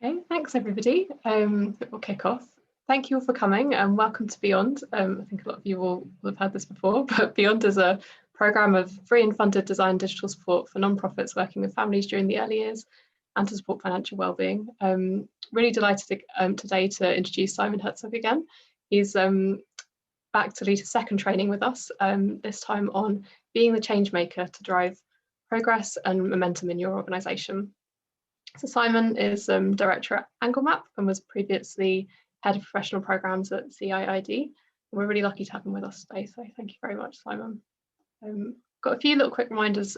Okay, thanks everybody. We'll kick off. Thank you all for coming and welcome to Beyond. I think a lot of you will have had this before, but Beyond is a programme of free and funded design digital support for non-profits working with families during the early years and to support financial wellbeing. Really delighted today to introduce Simon Herzog again. He's back to lead his second training with us, this time on being the change maker to drive progress and momentum in your organisation. So Simon is director at AngleMap and was previously head of professional programs at CIID. We're really lucky to have him with us today, so thank you very much, Simon. Got a few little quick reminders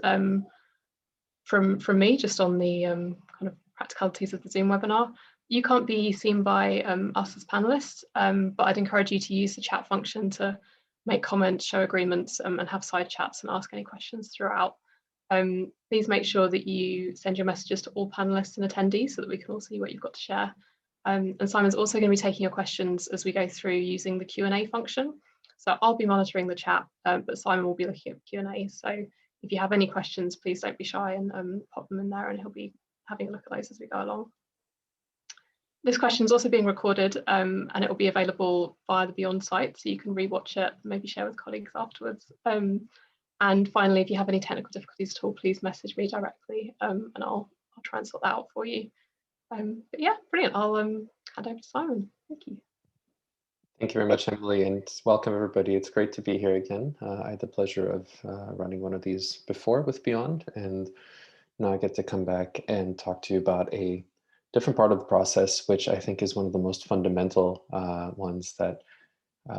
from me just on the kind of practicalities of the Zoom webinar. You can't be seen by us as panelists, but I'd encourage you to use the chat function to make comments, show agreements, and have side chats and ask any questions throughout. Please make sure that you send your messages to all panelists and attendees so that we can all see what you've got to share. And Simon's also going to be taking your questions as we go through using the Q&A function. So I'll be monitoring the chat, but Simon will be looking at the Q&A. So if you have any questions, please don't be shy and pop them in there and he'll be having a look at those as we go along. This question is also being recorded and it will be available via the Beyond site, so you can rewatch it, maybe share with colleagues afterwards. And finally, if you have any technical difficulties at all, please message me directly and I'll try and sort that out for you. But yeah, brilliant. I'll hand over to Simon. Thank you. Thank you very much, Emily, and welcome everybody. It's great to be here again. I had the pleasure of running one of these before with Beyond, and now I get to come back and talk to you about a different part of the process, which I think is one of the most fundamental ones that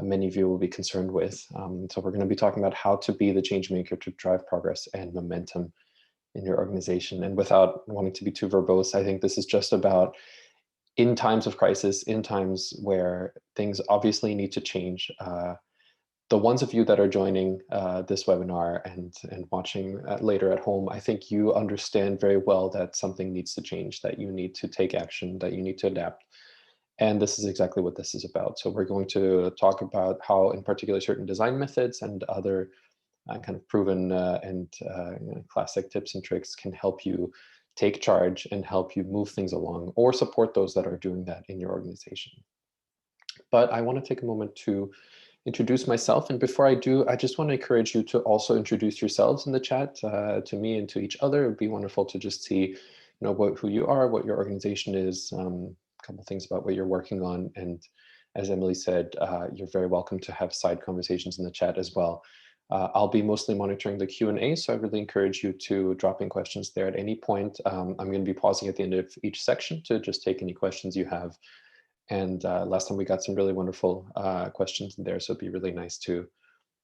many of you will be concerned with. So we're going to be talking about how to be the change maker to drive progress and momentum in your organization. And without wanting to be too verbose, I think this is just about in times of crisis, in times where things obviously need to change. The ones of you that are joining this webinar and watching later at home, I think you understand very well that something needs to change, that you need to take action, that you need to adapt. And this is exactly what this is about. So we're going to talk about how, in particular, certain design methods and other kind of proven and classic tips and tricks can help you take charge and help you move things along or support those that are doing that in your organization. But I want to take a moment to introduce myself. And before I do, I just want to encourage you to also introduce yourselves in the chat to me and to each other. It would be wonderful to just see, who you are, what your organization is, a couple things about what you're working on. And as Emily said, you're very welcome to have side conversations in the chat as well. I'll be mostly monitoring the Q&A, so I really encourage you to drop in questions there at any point. I'm going to be pausing at the end of each section to just take any questions you have. And last time we got some really wonderful questions in there, so it'd be really nice to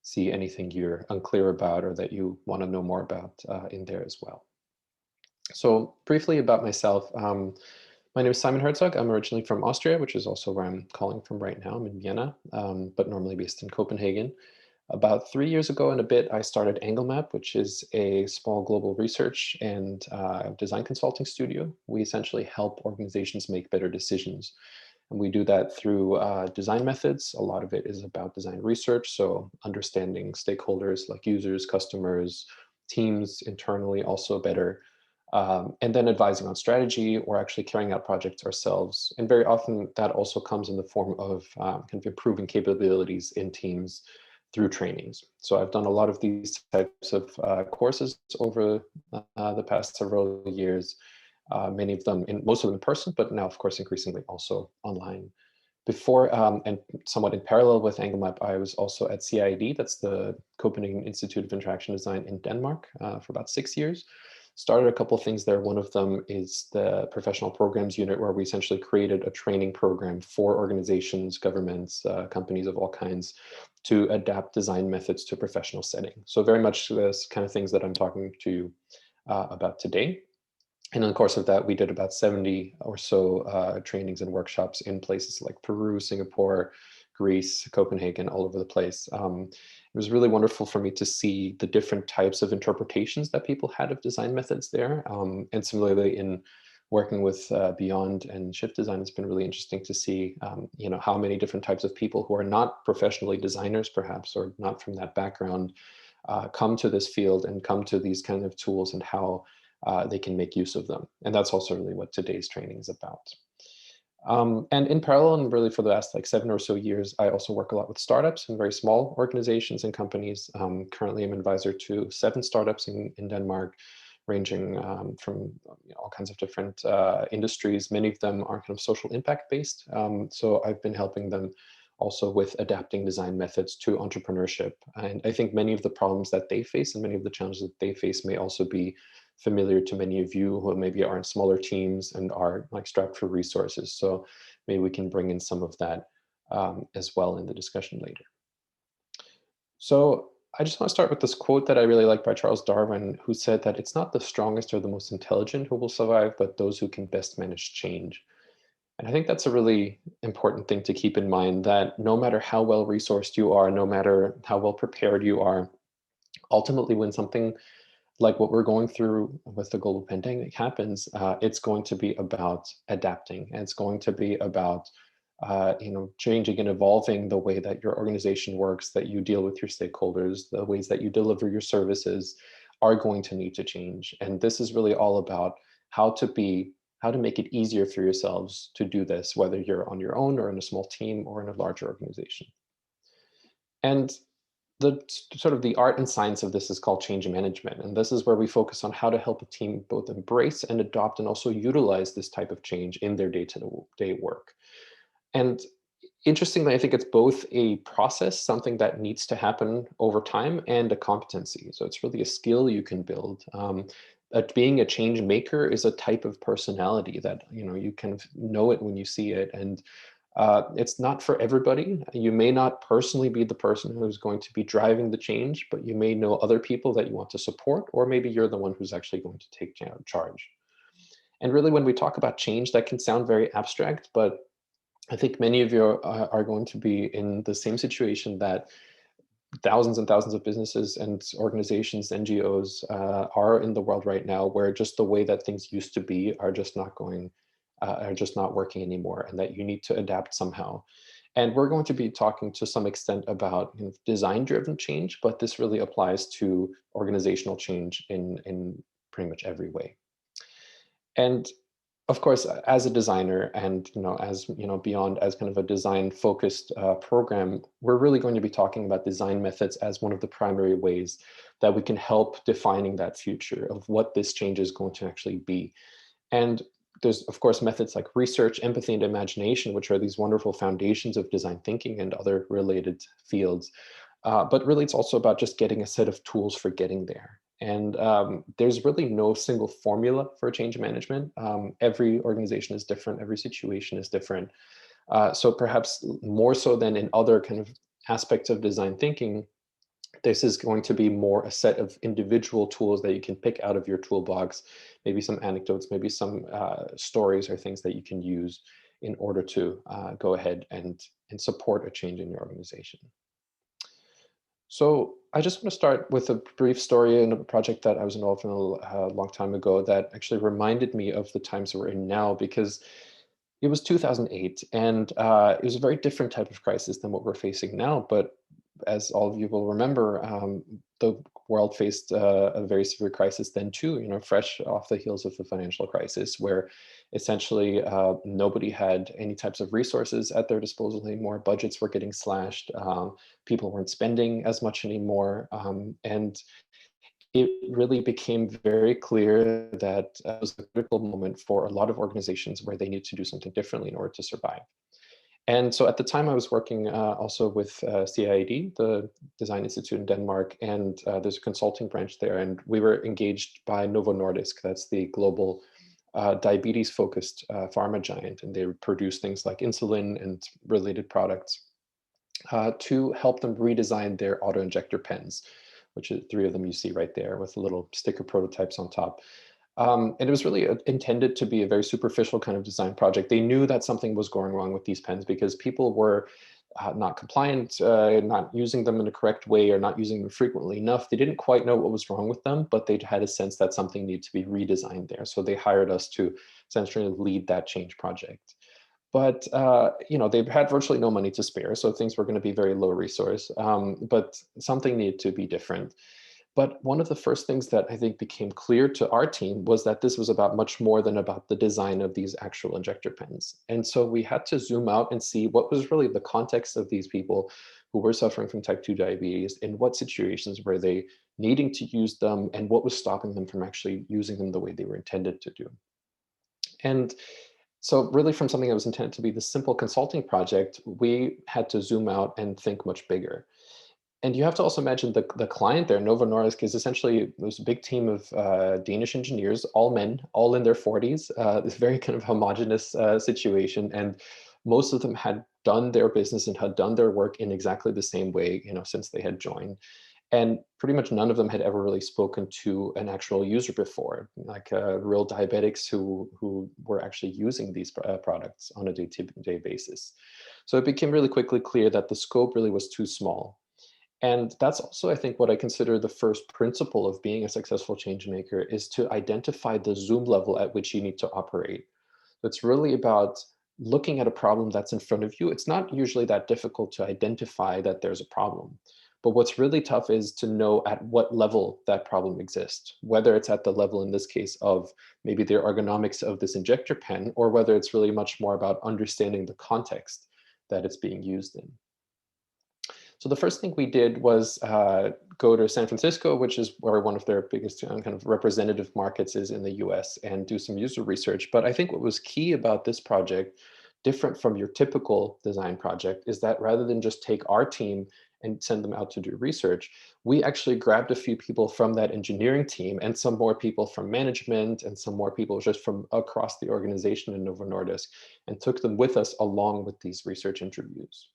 see anything you're unclear about or that you want to know more about in there as well. So briefly about myself. My name is Simon Herzog. I'm originally from Austria, which is also where I'm calling from right now. I'm in Vienna, but normally based in Copenhagen. About 3 years ago and a bit, I started AngleMap, which is a small global research and design consulting studio. We essentially help organizations make better decisions. And we do that through design methods. A lot of it is about design research, so understanding stakeholders like users, customers, teams internally also better. And then advising on strategy or actually carrying out projects ourselves. And very often that also comes in the form of kind of improving capabilities in teams through trainings. So I've done a lot of these types of courses over the past several years, many of them, most of them in person, but now of course increasingly also online. Before and somewhat in parallel with AngleMap, I was also at CIID, that's the Copenhagen Institute of Interaction Design in Denmark for about 6 years. Started a couple of things there. One of them is the professional programs unit, where we essentially created a training program for organizations, governments, companies of all kinds to adapt design methods to a professional setting. So very much this kind of things that I'm talking to you about today. And in the course of that, we did about 70 or so trainings and workshops in places like Peru, Singapore, Greece, Copenhagen, all over the place. It was really wonderful for me to see the different types of interpretations that people had of design methods there. And similarly in working with Beyond and Shift Design, it's been really interesting to see how many different types of people who are not professionally designers perhaps, or not from that background, come to this field and come to these kind of tools, and how they can make use of them. And that's also really what today's training is about. And in parallel, and really for the last like 7 or so years, I also work a lot with startups and very small organizations and companies. Currently, I'm advisor to 7 startups in Denmark, ranging from all kinds of different industries. Many of them are kind of social impact based. So I've been helping them also with adapting design methods to entrepreneurship. And I think many of the problems that they face and many of the challenges that they face may also be familiar to many of you who maybe are in smaller teams and are like strapped for resources. So maybe we can bring in some of that as well in the discussion later. So I just want to start with this quote that I really like by Charles Darwin, who said that it's not the strongest or the most intelligent who will survive, but those who can best manage change. And I think that's a really important thing to keep in mind, that no matter how well resourced you are, no matter how well prepared you are, ultimately when something like what we're going through with the global pandemic happens, it's going to be about adapting. And it's going to be about changing and evolving the way that your organization works, that you deal with your stakeholders, the ways that you deliver your services are going to need to change. And this is really all about how to make it easier for yourselves to do this, whether you're on your own or in a small team or in a larger organization. And the sort of the art and science of this is called change management. And this is where we focus on how to help a team both embrace and adopt and also utilize this type of change in their day-to-day work. And interestingly, I think it's both a process, something that needs to happen over time, and a competency. So it's really a skill you can build. Being a change maker is a type of personality that you kind of know it when you see it, and it's not for everybody. You may not personally be the person who's going to be driving the change, but you may know other people that you want to support, or maybe you're the one who's actually going to take charge. And really, when we talk about change, that can sound very abstract, but I think many of you are going to be in the same situation that thousands and thousands of businesses and organizations, NGOs are in the world right now, where just the way that things used to be are just not working anymore, and that you need to adapt somehow. And we're going to be talking to some extent about design-driven change, but this really applies to organizational change in pretty much every way. And of course, as a designer, and as beyond as kind of a design-focused program, we're really going to be talking about design methods as one of the primary ways that we can help defining that future of what this change is going to actually be. And there's, of course, methods like research, empathy, and imagination, which are these wonderful foundations of design thinking and other related fields. But really, it's also about just getting a set of tools for getting there. And there's really no single formula for change management. Every organization is different. Every situation is different. So perhaps more so than in other kind of aspects of design thinking, this is going to be more a set of individual tools that you can pick out of your toolbox, maybe some anecdotes, maybe some stories or things that you can use in order to go ahead and support a change in your organization. So I just want to start with a brief story in a project that I was involved in a long time ago that actually reminded me of the times we're in now, because it was 2008, and it was a very different type of crisis than what we're facing now. But as all of you will remember, the world faced a very severe crisis then too, fresh off the heels of the financial crisis, where essentially nobody had any types of resources at their disposal anymore. Budgets were getting slashed. People weren't spending as much anymore. And it really became very clear that it was a critical moment for a lot of organizations where they need to do something differently in order to survive. And so at the time I was working also with CIID, the Design Institute in Denmark, and there's a consulting branch there. And we were engaged by Novo Nordisk, that's the global diabetes-focused pharma giant. And they produce things like insulin and related products to help them redesign their auto-injector pens, which is 3 of them you see right there with little sticker prototypes on top. And it was really intended to be a very superficial kind of design project. They knew that something was going wrong with these pens because people were not compliant, not using them in the correct way, or not using them frequently enough. They didn't quite know what was wrong with them, but they had a sense that something needed to be redesigned there. So they hired us to essentially lead that change project. But they've had virtually no money to spare, so things were going to be very low resource. But something needed to be different. But one of the first things that I think became clear to our team was that this was about much more than about the design of these actual injector pens. And so we had to zoom out and see what was really the context of these people who were suffering from type 2 diabetes, in what situations were they needing to use them, and what was stopping them from actually using them the way they were intended to do. And so really from something that was intended to be the simple consulting project, we had to zoom out and think much bigger. And you have to also imagine the client there, Novo Nordisk, is essentially, it was a big team of Danish engineers, all men, all in their 40s, this very kind of homogenous situation. And most of them had done their business and had done their work in exactly the same way, since they had joined. And pretty much none of them had ever really spoken to an actual user before, like real diabetics who were actually using these products on a day-to-day basis. So it became really quickly clear that the scope really was too small. And that's also, I think, what I consider the first principle of being a successful change maker, is to identify the zoom level at which you need to operate. It's really about looking at a problem that's in front of you. It's not usually that difficult to identify that there's a problem. But what's really tough is to know at what level that problem exists, whether it's at the level, in this case, of maybe the ergonomics of this injector pen, or whether it's really much more about understanding the context that it's being used in. So the first thing we did was go to San Francisco, which is where one of their biggest kind of representative markets is in the US, and do some user research. But I think what was key about this project, different from your typical design project, is that rather than just take our team and send them out to do research, we actually grabbed a few people from that engineering team and some more people from management and some more people just from across the organization in Novo Nordisk, and took them with us along with these research interviews.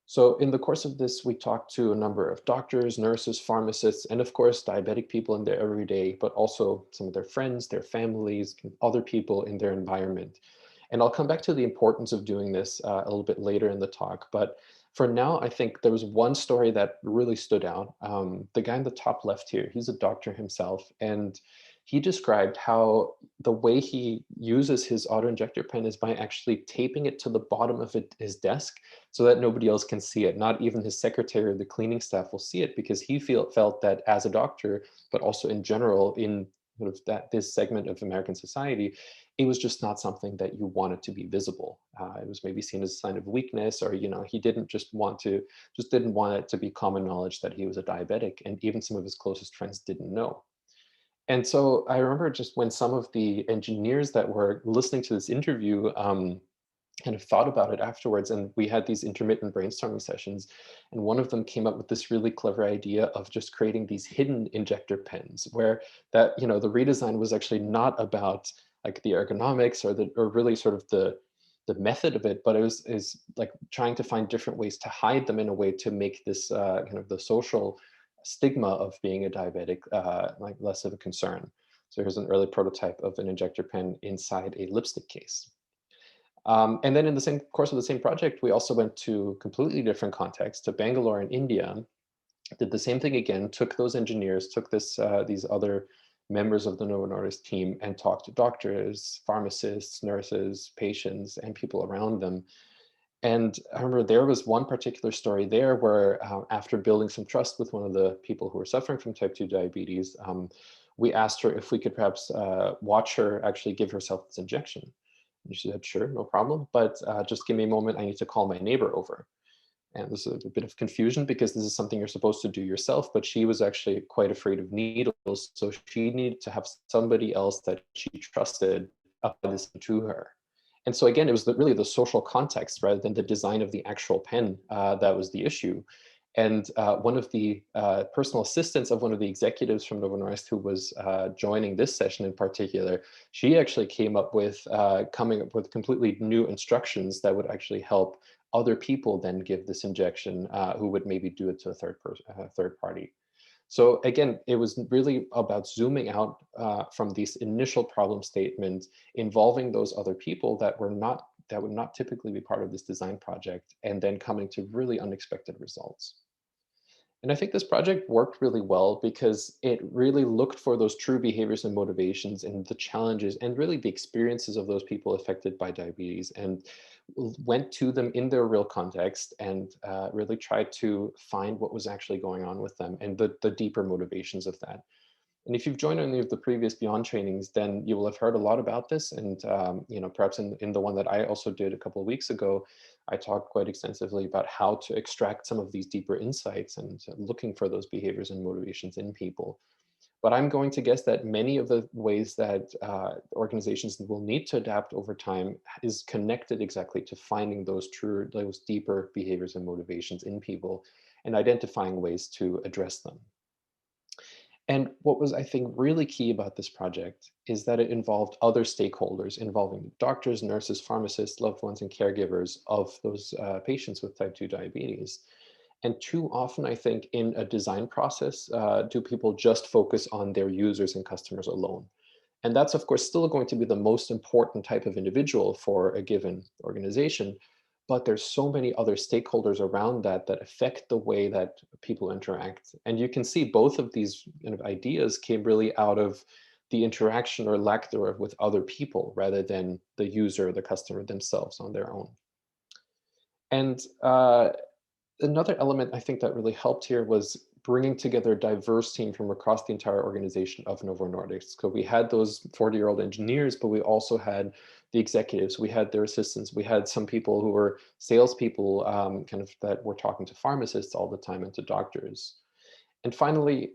So in the course of this, we talked to a number of doctors, nurses, pharmacists, and of course, diabetic people in their everyday, but also some of their friends, their families, other people in their environment. And I'll come back to the importance of doing this a little bit later in the talk. But for now, I think there was one story that really stood out. The guy in the top left here, he's a doctor himself, and he described how the way he uses his auto-injector pen is by actually taping it to the bottom of his desk so that nobody else can see it. Not even his secretary or the cleaning staff will see it, because he felt that as a doctor, but also in general in sort of this segment of American society, it was just not something that you wanted to be visible. It was maybe seen as a sign of weakness, or he didn't want it to be common knowledge that he was a diabetic, and even some of his closest friends didn't know. And so I remember just when some of the engineers that were listening to this interview kind of thought about it afterwards, and we had these intermittent brainstorming sessions, and one of them came up with this really clever idea of just creating ththese hidden injector pens, where the redesign was actually not about like the ergonomics or really sort of the method of it, but it is like trying to find different ways to hide them in a way to make this kind of the social stigma of being a diabetic like less of a concern. So here's an early prototype of an injector pen inside a lipstick case. And then in the same course of the same project, we also went to completely different contexts, to Bangalore in India, did the same thing again, took those engineers, took these other members of the Novo Nordisk team, and talked to doctors, pharmacists, nurses, patients, and people around them. And I remember there was one particular story there where after building some trust with one of the people who were suffering from type 2 diabetes, we asked her if we could perhaps watch her actually give herself this injection. And she said, sure, no problem, but just give me a moment, I need to call my neighbor over. And there's a bit of confusion because this is something you're supposed to do yourself, but she was actually quite afraid of needles, so she needed to have somebody else that she trusted apply this to her. And so again, it was really the social context rather than the design of the actual pen that was the issue. And one of the personal assistants of one of the executives from Novo Nordisk who was joining this session in particular, she actually came up with coming up with completely new instructions that would actually help other people then give this injection who would maybe do it to a third party. So again, it was really about zooming out from these initial problem statements, involving those other people that would not typically be part of this design project, and then coming to really unexpected results. And I think this project worked really well because it really looked for those true behaviors and motivations and the challenges and really the experiences of those people affected by diabetes, and went to them in their real context and really tried to find what was actually going on with them and the deeper motivations of that. And if you've joined any of the previous Beyond trainings, then you will have heard a lot about this. And perhaps in the one that I also did a couple of weeks ago, I talked quite extensively about how to extract some of these deeper insights and looking for those behaviors and motivations in people. But I'm going to guess that many of the ways that organizations will need to adapt over time is connected exactly to finding those deeper behaviors and motivations in people and identifying ways to address them. And what was, I think, really key about this project is that it involved other stakeholders, involving doctors, nurses, pharmacists, loved ones, and caregivers of those patients with type 2 diabetes. And too often, I think, in a design process, do people just focus on their users and customers alone. And that's, of course, still going to be the most important type of individual for a given organization. But there's so many other stakeholders around that that affect the way that people interact. And you can see both of these kind of ideas came really out of the interaction or lack thereof with other people rather than the user, the customer themselves on their own. And another element I think that really helped here was bringing together a diverse team from across the entire organization of Novo Nordisk. So we had those 40-year-old engineers, but we also had the executives, we had their assistants, we had some people who were salespeople, kind of that were talking to pharmacists all the time and to doctors. And finally,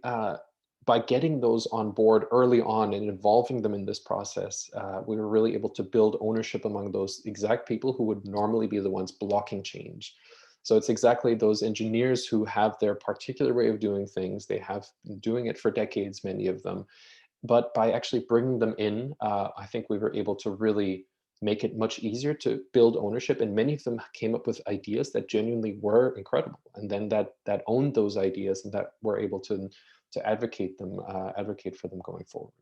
by getting those on board early on and involving them in this process, we were really able to build ownership among those exact people who would normally be the ones blocking change. So it's exactly those engineers who have their particular way of doing things. They have been doing it for decades, many of them. But by actually bringing them in, I think we were able to really make it much easier to build ownership. And many of them came up with ideas that genuinely were incredible. And then that owned those ideas and that were able to advocate for them going forward.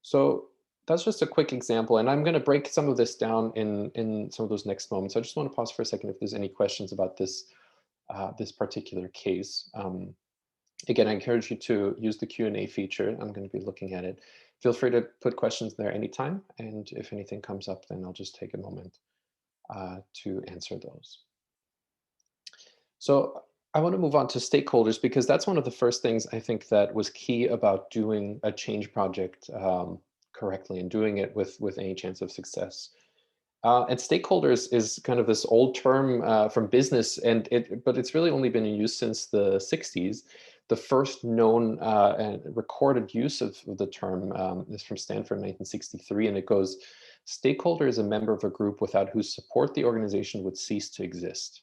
So that's just a quick example, and I'm going to break some of this down in some of those next moments. I just want to pause for a second if there's any questions about this particular case. Again, I encourage you to use the Q&A feature. I'm going to be looking at it. Feel free to put questions there anytime, and if anything comes up, then I'll just take a moment to answer those. So I want to move on to stakeholders because that's one of the first things I think that was key about doing a change project correctly and doing it with any chance of success. And stakeholders is kind of this old term from business, but it's really only been in use since the 60s. The first known and recorded use of the term is from Stanford in 1963, and it goes, "Stakeholder is a member of a group without whose support the organization would cease to exist."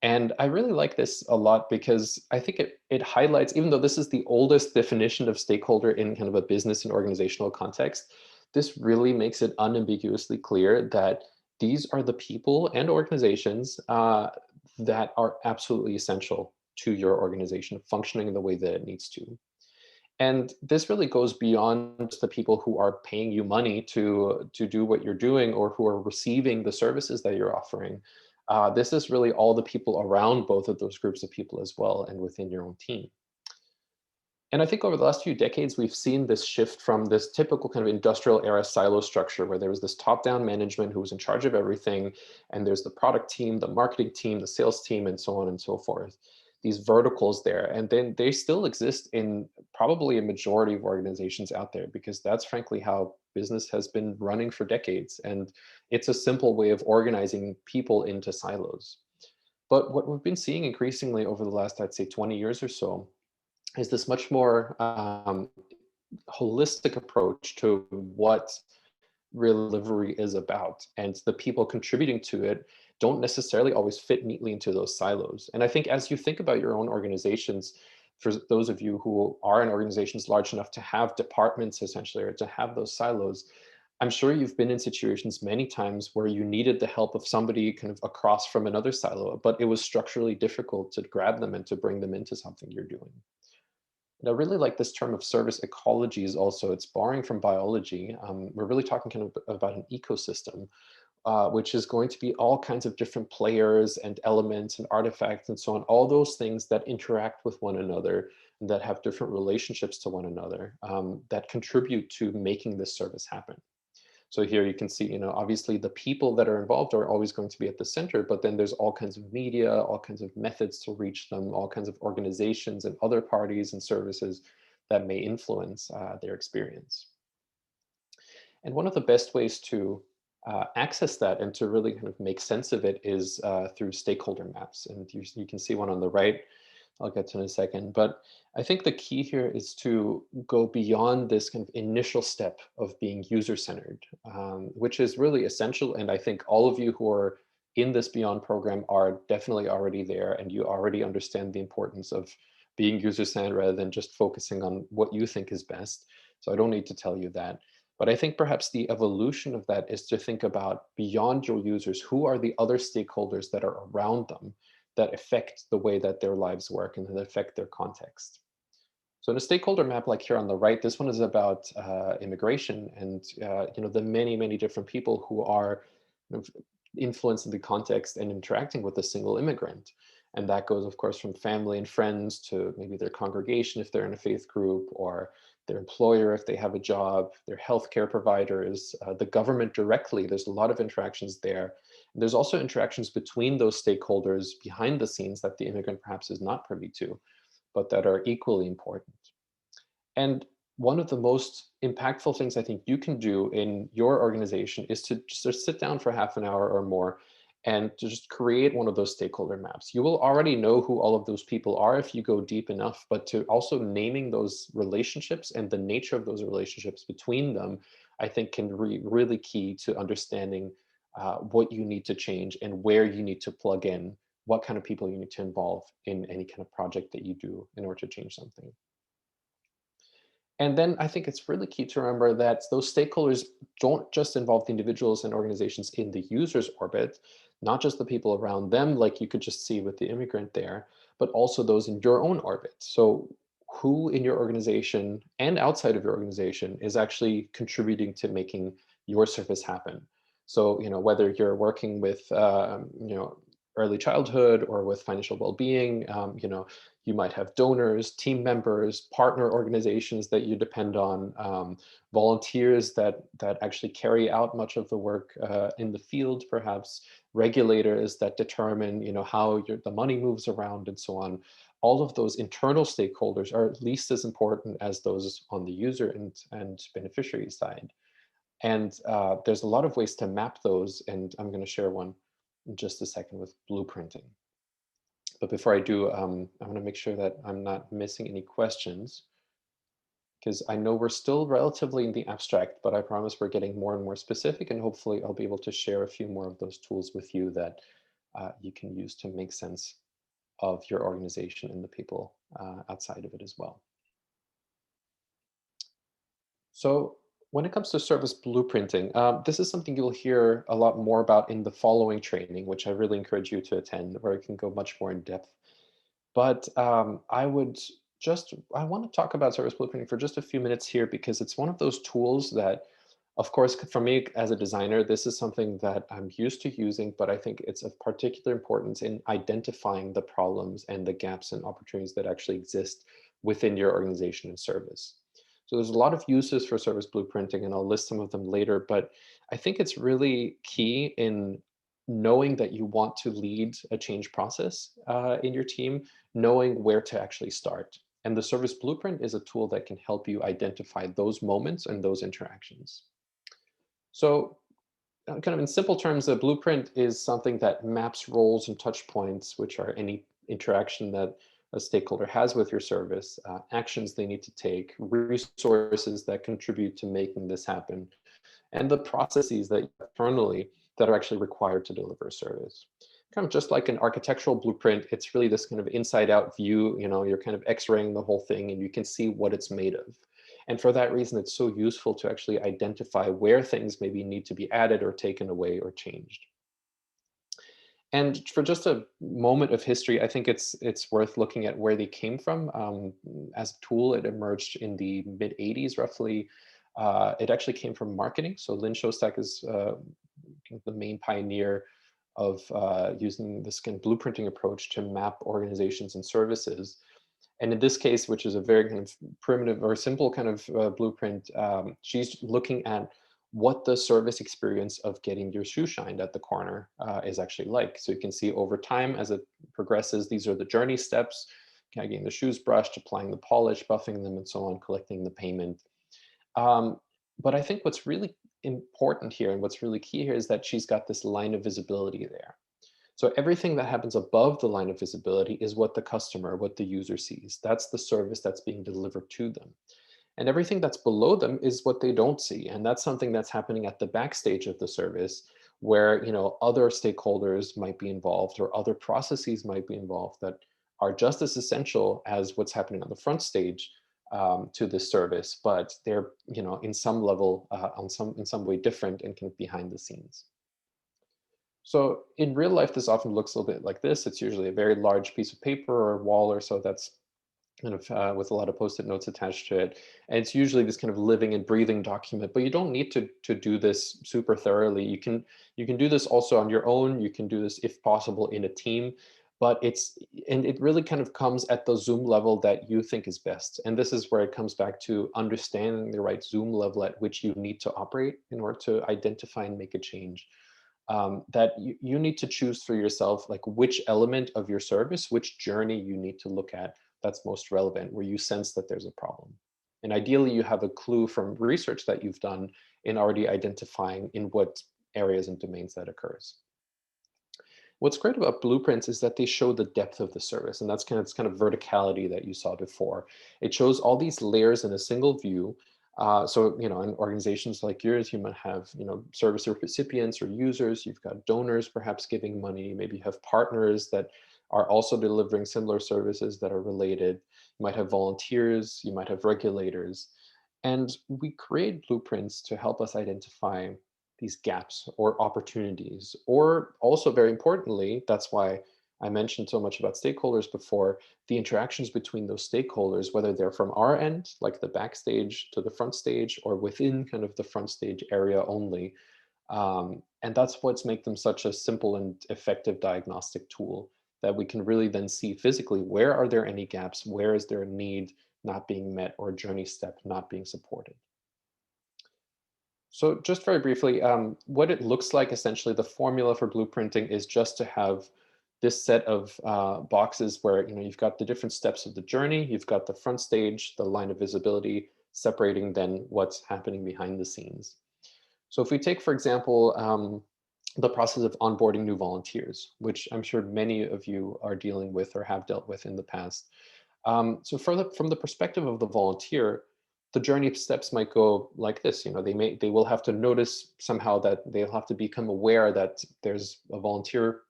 And I really like this a lot because I think it highlights, even though this is the oldest definition of stakeholder in kind of a business and organizational context, this really makes it unambiguously clear that these are the people and organizations that are absolutely essential to your organization functioning in the way that it needs to. And this really goes beyond the people who are paying you money to do what you're doing or who are receiving the services that you're offering. This is really all the people around both of those groups of people as well and within your own team. And I think over the last few decades, we've seen this shift from this typical kind of industrial era silo structure where there was this top-down management who was in charge of everything, and there's the product team, the marketing team, the sales team, and so on and so forth. These verticals there, and then they still exist in probably a majority of organizations out there because that's frankly how business has been running for decades. And it's a simple way of organizing people into silos. But what we've been seeing increasingly over the last, I'd say, 20 years or so is this much more holistic approach to what real delivery is about. And the people contributing to it don't necessarily always fit neatly into those silos. And I think as you think about your own organizations, for those of you who are in organizations large enough to have departments essentially or to have those silos, I'm sure you've been in situations many times where you needed the help of somebody kind of across from another silo, but it was structurally difficult to grab them and to bring them into something you're doing. And I really like this term of service ecologies also. It's borrowing from biology. We're really talking kind of about an ecosystem which is going to be all kinds of different players and elements and artifacts and so on, all those things that interact with one another, that have different relationships to one another, that contribute to making this service happen. So here you can see, obviously the people that are involved are always going to be at the center, but then there's all kinds of media, all kinds of methods to reach them, all kinds of organizations and other parties and services that may influence their experience. And one of the best ways to access that and to really kind of make sense of it is through stakeholder maps. And you can see one on the right. I'll get to in a second. But I think the key here is to go beyond this kind of initial step of being user-centered, which is really essential. And I think all of you who are in this Beyond program are definitely already there, and you already understand the importance of being user-centered rather than just focusing on what you think is best. So I don't need to tell you that. But I think perhaps the evolution of that is to think about beyond your users, who are the other stakeholders that are around them that affect the way that their lives work and that affect their context. So in a stakeholder map like here on the right, this one is about immigration and the many different people who are influencing the context and interacting with a single immigrant. And that goes, of course, from family and friends to maybe their congregation if they're in a faith group, or their employer if they have a job, their healthcare providers, the government directly. There's a lot of interactions there. And there's also interactions between those stakeholders behind the scenes that the immigrant perhaps is not privy to, but that are equally important. And one of the most impactful things I think you can do in your organization is to just sit down for half an hour or more and to just create one of those stakeholder maps. You will already know who all of those people are if you go deep enough, but to also naming those relationships and the nature of those relationships between them, I think can be really key to understanding what you need to change and where you need to plug in, what kind of people you need to involve in any kind of project that you do in order to change something. And then I think it's really key to remember that those stakeholders don't just involve the individuals and organizations in the user's orbit, not just the people around them, like you could just see with the immigrant there, but also those in your own orbit. So who in your organization and outside of your organization is actually contributing to making your service happen? So, whether you're working with, early childhood or with financial well-being, you might have donors, team members, partner organizations that you depend on, volunteers that actually carry out much of the work in the field, perhaps regulators that determine, how the money moves around and so on. All of those internal stakeholders are at least as important as those on the user and beneficiary side. And there's a lot of ways to map those, and I'm going to share one in just a second with blueprinting. But before I do, I want to make sure that I'm not missing any questions, because I know we're still relatively in the abstract, but I promise we're getting more and more specific, and hopefully I'll be able to share a few more of those tools with you that you can use to make sense of your organization and the people outside of it as well. So when it comes to service blueprinting, this is something you'll hear a lot more about in the following training, which I really encourage you to attend, where you can go much more in depth. But I want to talk about service blueprinting for just a few minutes here, because it's one of those tools that, of course, for me as a designer, this is something that I'm used to using, but I think it's of particular importance in identifying the problems and the gaps and opportunities that actually exist within your organization and service. So there's a lot of uses for service blueprinting, and I'll list some of them later, but I think it's really key in knowing that you want to lead a change process in your team, knowing where to actually start. And the service blueprint is a tool that can help you identify those moments and those interactions. So kind of in simple terms, a blueprint is something that maps roles and touch points, which are any interaction that a stakeholder has with your service, actions they need to take, resources that contribute to making this happen, and the processes that internally that are actually required to deliver a service. Kind of just like an architectural blueprint, it's really this kind of inside out view, you're kind of x-raying the whole thing and you can see what it's made of. And for that reason, it's so useful to actually identify where things maybe need to be added or taken away or changed. And for just a moment of history, I think it's worth looking at where they came from. As a tool, it emerged in the mid-'80s, roughly. It actually came from marketing. So Lynn Shostak is kind of the main pioneer of using this kind of blueprinting approach to map organizations and services. And in this case, which is a very kind of primitive or simple kind of blueprint, she's looking at what the service experience of getting your shoe shined at the corner is actually like. So you can see over time as it progresses, these are the journey steps, getting the shoes brushed, applying the polish, buffing them, and so on, collecting the payment. But I think what's really important here and what's really key here is that she's got this line of visibility there. So everything that happens above the line of visibility is what the customer, what the user sees. That's the service that's being delivered to them. And everything that's below them is what they don't see. And that's something that's happening at the backstage of the service where, other stakeholders might be involved or other processes might be involved that are just as essential as what's happening on the front stage to this service, but they're, in some level, in some way different and kind of behind the scenes. So in real life, this often looks a little bit like this. It's usually a very large piece of paper or wall or so that's kind of with a lot of post-it notes attached to it. And it's usually this kind of living and breathing document, but you don't need to do this super thoroughly. You can do this also on your own. You can do this if possible in a team, but it really kind of comes at the Zoom level that you think is best. And this is where it comes back to understanding the right Zoom level at which you need to operate in order to identify and make a change. That you need to choose for yourself, like which element of your service, which journey you need to look at that's most relevant, where you sense that there's a problem. And ideally, you have a clue from research that you've done in already identifying in what areas and domains that occurs. What's great about blueprints is that they show the depth of the service, and that's kind of verticality that you saw before. It shows all these layers in a single view. So, in organizations like yours, you might have, service recipients or users, you've got donors perhaps giving money, maybe you have partners that are also delivering similar services that are related. You might have volunteers, you might have regulators. And we create blueprints to help us identify these gaps or opportunities, or also very importantly, that's why I mentioned so much about stakeholders before, the interactions between those stakeholders, whether they're from our end, like the backstage to the front stage, or within kind of the front stage area only. And that's what's make them such a simple and effective diagnostic tool that we can really then see physically, where are there any gaps? Where is there a need not being met or a journey step not being supported? So just very briefly, what it looks like, essentially, the formula for blueprinting is just to have this set of boxes where you've got the different steps of the journey, you've got the front stage, the line of visibility, separating then what's happening behind the scenes. So if we take, for example, the process of onboarding new volunteers, which I'm sure many of you are dealing with or have dealt with in the past. So from the perspective of the volunteer, the journey steps might go like this. They will have to notice somehow that they'll have to become aware that there's a volunteer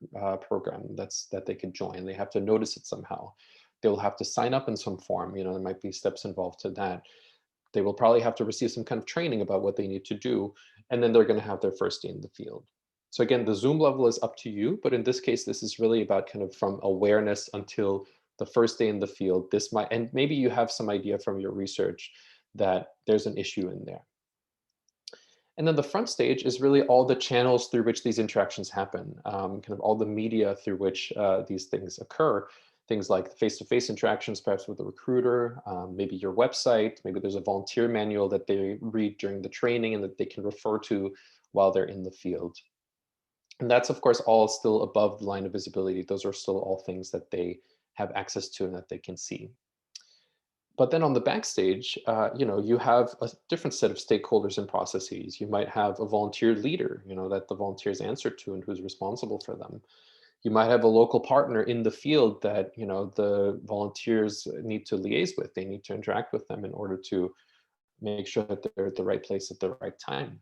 program that they can join. They have to notice it somehow. They'll have to sign up in some form. There might be steps involved to that. They will probably have to receive some kind of training about what they need to do, and then they're going to have their first day in the field. So again, the Zoom level is up to you, but in this case, this is really about kind of from awareness until the first day in the field. This might, and maybe you have some idea from your research that there's an issue in there. And then the front stage is really all the channels through which these interactions happen, kind of all the media through which these things occur. Things like face-to-face interactions, perhaps with a recruiter, maybe your website, maybe there's a volunteer manual that they read during the training and that they can refer to while they're in the field. And that's, of course, all still above the line of visibility. Those are still all things that they have access to and that they can see. But then on the backstage, you have a different set of stakeholders and processes. You might have a volunteer leader, that the volunteers answer to and who's responsible for them. You might have a local partner in the field that, the volunteers need to liaise with. They need to interact with them in order to make sure that they're at the right place at the right time.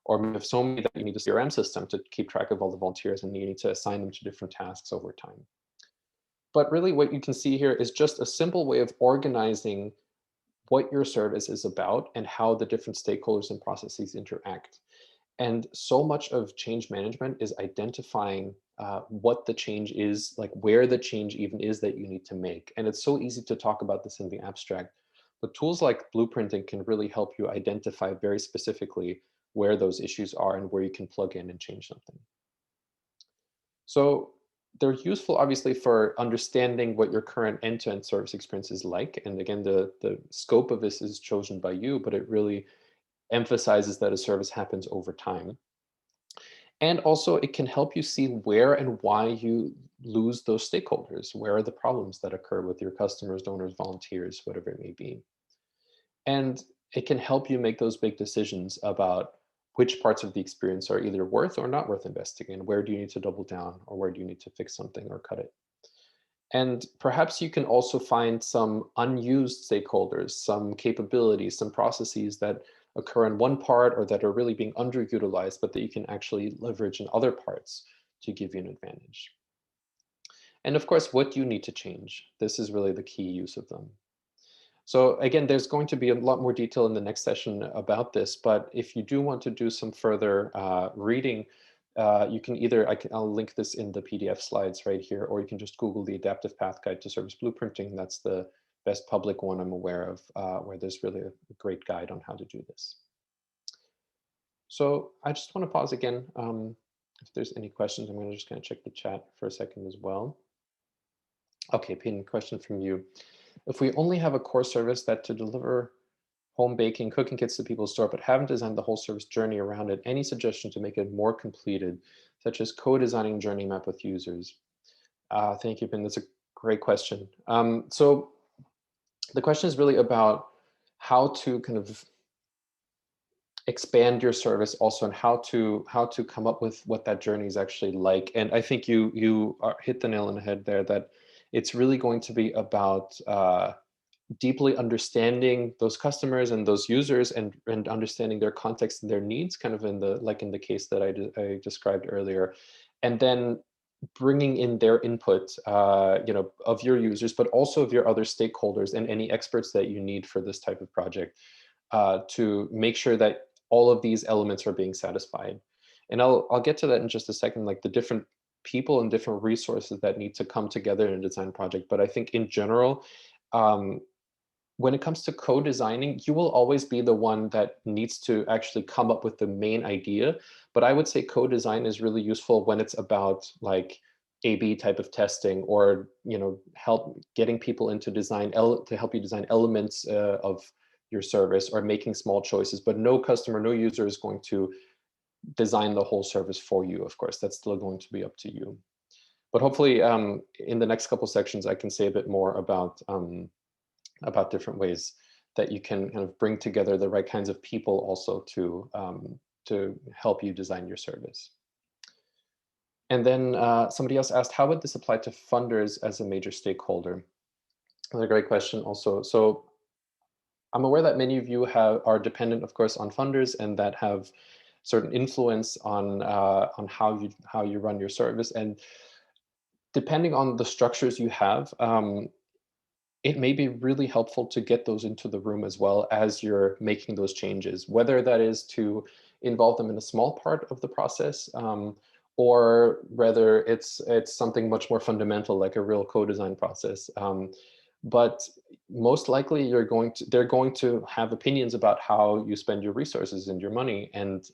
Or you have so many that you need a CRM system to keep track of all the volunteers and you need to assign them to different tasks over time. But really what you can see here is just a simple way of organizing what your service is about and how the different stakeholders and processes interact. And so much of change management is identifying what the change is, like where the change even is that you need to make. And it's so easy to talk about this in the abstract, but tools like blueprinting can really help you identify very specifically where those issues are and where you can plug in and change something. So they're useful, obviously, for understanding what your current end-to-end service experience is like. And again, the scope of this is chosen by you, but it really emphasizes that a service happens over time. And also, it can help you see where and why you lose those stakeholders. Where are the problems that occur with your customers, donors, volunteers, whatever it may be. And it can help you make those big decisions about which parts of the experience are either worth or not worth investing in. Where do you need to double down, or where do you need to fix something or cut it? And perhaps you can also find some unused stakeholders, some capabilities, some processes that occur in one part or that are really being underutilized, but that you can actually leverage in other parts to give you an advantage. And of course, what do you need to change? This is really the key use of them. So again, there's going to be a lot more detail in the next session about this, but if you do want to do some further reading, you can either, I'll link this in the PDF slides right here, or you can just Google the Adaptive Path Guide to Service Blueprinting. That's the best public one I'm aware of, where there's really a great guide on how to do this. So I just want to pause again. If there's any questions, I'm just going to check the chat for a second as well. Okay, Peyton, question from you. If we only have a core service that to deliver home baking, cooking kits to people's store, but haven't designed the whole service journey around it, any suggestion to make it more completed, such as co-designing journey map with users? Thank you, Ben. That's a great question. So the question is really about how to kind of expand your service also, and how to come up with what that journey is actually like. And I think you hit the nail on the head there, that it's really going to be about deeply understanding those customers and those users, and understanding their context and their needs, kind of in the case that I described earlier, and then bringing in their input, of your users, but also of your other stakeholders and any experts that you need for this type of project, to make sure that all of these elements are being satisfied. And I'll get to that in just a second, like the different people and different resources that need to come together in a design project. But I think in general, when it comes to co-designing, you will always be the one that needs to actually come up with the main idea. But I would say co-design is really useful when it's about like A/B type of testing, or help getting people into design to help you design elements of your service, or making small choices. But no customer, no user is going to design the whole service for you. Of course, that's still going to be up to you. But hopefully, in the next couple sections, I can say a bit more about different ways that you can kind of bring together the right kinds of people also to help you design your service. And then somebody else asked, how would this apply to funders as a major stakeholder? Another great question also. So I'm aware that many of you are dependent, of course, on funders, and that have certain influence on how you run your service. And depending on the structures you have, it may be really helpful to get those into the room as well as you're making those changes, whether that is to involve them in a small part of the process, or whether it's something much more fundamental, like a real co-design process. But most likely they're going to have opinions about how you spend your resources and your money. And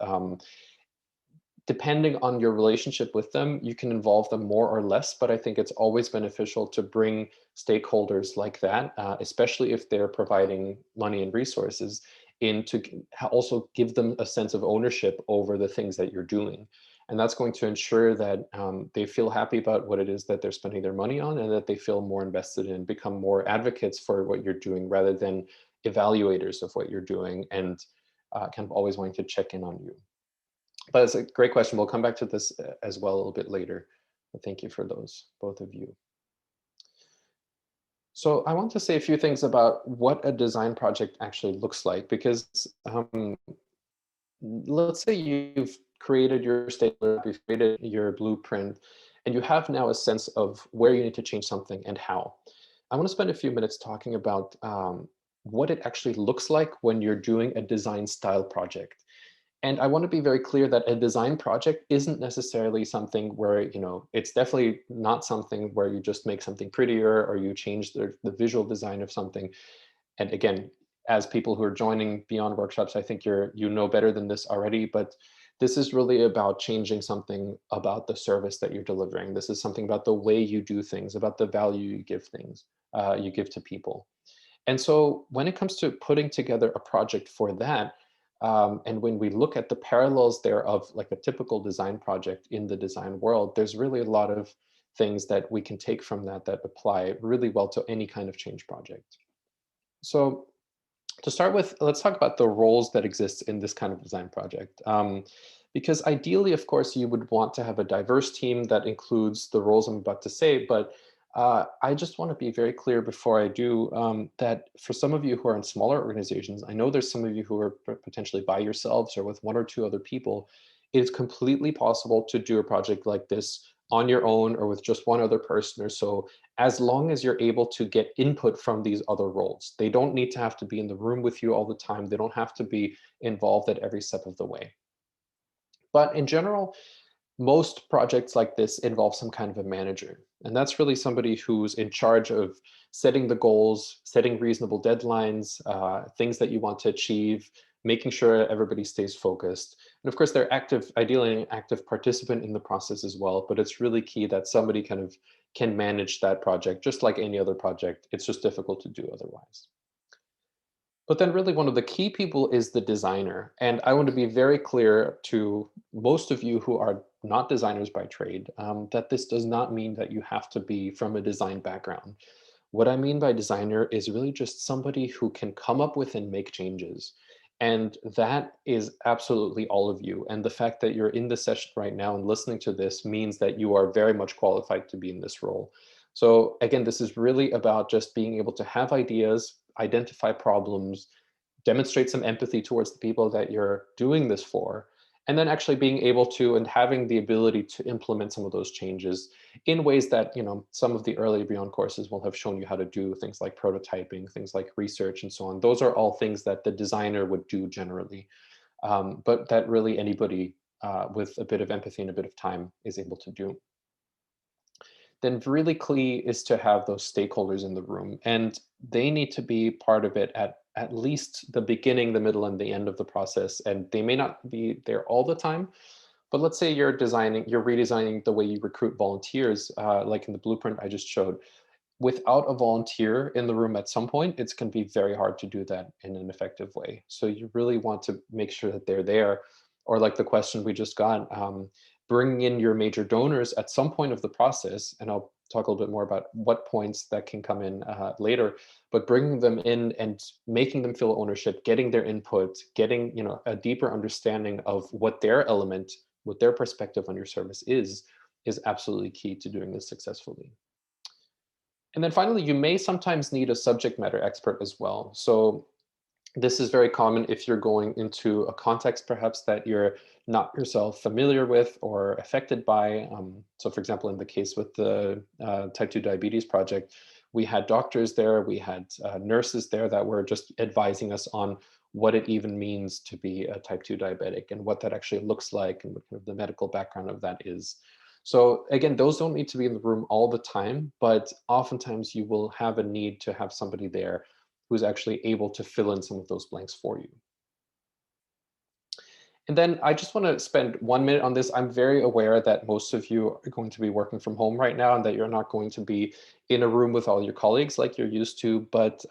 depending on your relationship with them, you can involve them more or less, but I think it's always beneficial to bring stakeholders like that, especially if they're providing money and resources, in to also give them a sense of ownership over the things that you're doing. And that's going to ensure that they feel happy about what it is that they're spending their money on, and that they feel more invested in, become more advocates for what you're doing, rather than evaluators of what you're doing, and kind of always wanting to check in on you. But it's a great question. We'll come back to this as well a little bit later. But thank you for those, both of you. So I want to say a few things about what a design project actually looks like, because let's say you've created your statement, you've created your blueprint, and you have now a sense of where you need to change something and how. I want to spend a few minutes talking about what it actually looks like when you're doing a design style project. And I want to be very clear that a design project isn't necessarily something where, it's definitely not something where you just make something prettier, or you change the visual design of something. And again, as people who are joining Beyond workshops, I think you know better than this already, but this is really about changing something about the service that you're delivering. This is something about the way you do things, about the value you give things, you give to people. And so when it comes to putting together a project for that, and when we look at the parallels there of like a typical design project in the design world, there's really a lot of things that we can take from that that apply really well to any kind of change project. So to start with, let's talk about the roles that exist in this kind of design project. Because ideally, of course, you would want to have a diverse team that includes the roles I'm about to say, but I just want to be very clear before I do that for some of you who are in smaller organizations, I know there's some of you who are potentially by yourselves or with one or two other people. It is completely possible to do a project like this on your own or with just one other person or so, as long as you're able to get input from these other roles. They don't need to have to be in the room with you all the time. They don't have to be involved at every step of the way. But in general, most projects like this involve some kind of a manager. And that's really somebody who's in charge of setting the goals, setting reasonable deadlines, things that you want to achieve, making sure everybody stays focused. And of course, they're active, ideally an active participant in the process as well, but it's really key that somebody kind of can manage that project just like any other project. It's just difficult to do otherwise. But then really one of the key people is the designer. And I want to be very clear to most of you who are not designers by trade, that this does not mean that you have to be from a design background. What I mean by designer is really just somebody who can come up with and make changes. And that is absolutely all of you. And the fact that you're in this session right now and listening to this means that you are very much qualified to be in this role. So again, this is really about just being able to have ideas, identify problems, demonstrate some empathy towards the people that you're doing this for, and then actually being able to and having the ability to implement some of those changes in ways that, you know, some of the early Beyond courses will have shown you how to do, things like prototyping, things like research and so on. Those are all things that the designer would do generally, but that really anybody with a bit of empathy and a bit of time is able to do. Then really key is to have those stakeholders in the room, and they need to be part of it at least the beginning, the middle, and the end of the process. And they may not be there all the time, but let's say you're redesigning the way you recruit volunteers, like in the blueprint I just showed. Without a volunteer in the room at some point, it's going to be very hard to do that in an effective way. So you really want to make sure that they're there. Or like the question we just got, bringing in your major donors at some point of the process, and I'll talk a little bit more about what points that can come in later, but bringing them in and making them feel ownership, getting their input, getting, you know, a deeper understanding of what their element, what their perspective on your service is absolutely key to doing this successfully. And then finally, you may sometimes need a subject matter expert as well. So this is very common if you're going into a context perhaps that you're not yourself familiar with or affected by. So for example, in the case with the type 2 diabetes project, we had doctors there, we had nurses there that were just advising us on what it even means to be a type 2 diabetic and what that actually looks like and what kind of the medical background of that is. So again, those don't need to be in the room all the time, but oftentimes you will have a need to have somebody there who's actually able to fill in some of those blanks for you. And then I just want to spend 1 minute on this. I'm very aware that most of you are going to be working from home right now and that you're not going to be in a room with all your colleagues like you're used to, but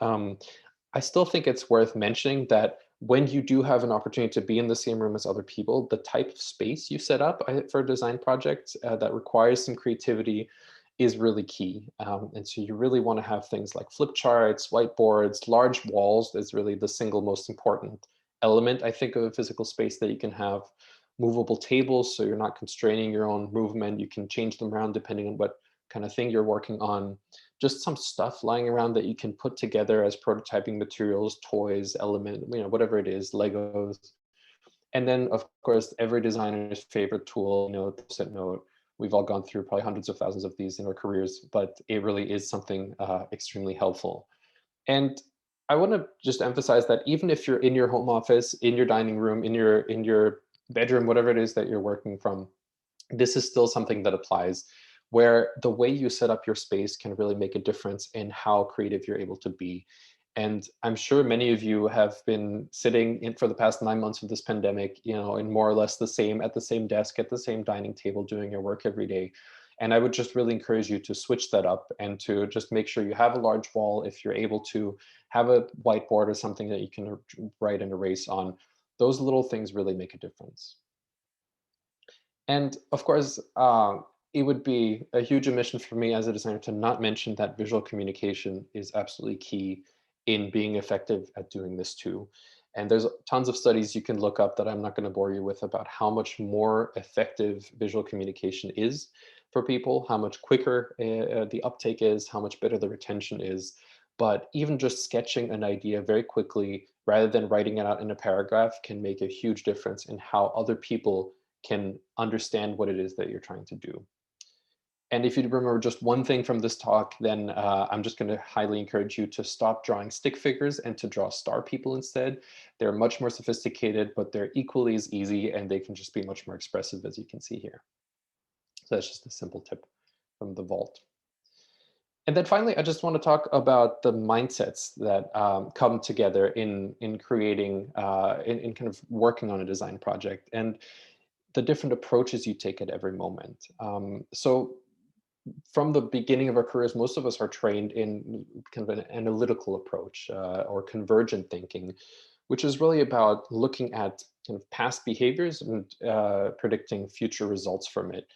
I still think it's worth mentioning that when you do have an opportunity to be in the same room as other people, the type of space you set up for a design project that requires some creativity is really key. And so you really want to have things like flip charts, whiteboards, large walls is really the single most important element, I think, of a physical space that you can have. Movable tables, so you're not constraining your own movement. You can change them around depending on what kind of thing you're working on. Just some stuff lying around that you can put together as prototyping materials, toys, element, you know, whatever it is, Legos. And then, of course, every designer's favorite tool, you know, post-it note. We've all gone through probably hundreds of thousands of these in our careers, but it really is something extremely helpful. And I want to just emphasize that even if you're in your home office, in your dining room, in your bedroom, whatever it is that you're working from, this is still something that applies, where the way you set up your space can really make a difference in how creative you're able to be. And I'm sure many of you have been sitting in for the past 9 months of this pandemic, in more or less at the same desk, at the same dining table, doing your work every day. And I would just really encourage you to switch that up and to just make sure you have a large wall. If you're able to have a whiteboard or something that you can write and erase on, those little things really make a difference. And of course, it would be a huge omission for me as a designer to not mention that visual communication is absolutely key in being effective at doing this too. And there's tons of studies you can look up that I'm not going to bore you with about how much more effective visual communication is for people, how much quicker the uptake is, how much better the retention is. But even just sketching an idea very quickly rather than writing it out in a paragraph can make a huge difference in how other people can understand what it is that you're trying to do. And if you remember just one thing from this talk, then I'm just going to highly encourage you to stop drawing stick figures and to draw star people instead. They're much more sophisticated, but they're equally as easy, and they can just be much more expressive, as you can see here. So that's just a simple tip from the vault. And then finally, I just want to talk about the mindsets that come together in creating, in kind of working on a design project, and the different approaches you take at every moment. So from the beginning of our careers, most of us are trained in kind of an analytical approach or convergent thinking, which is really about looking at kind of past behaviors and predicting future results from it.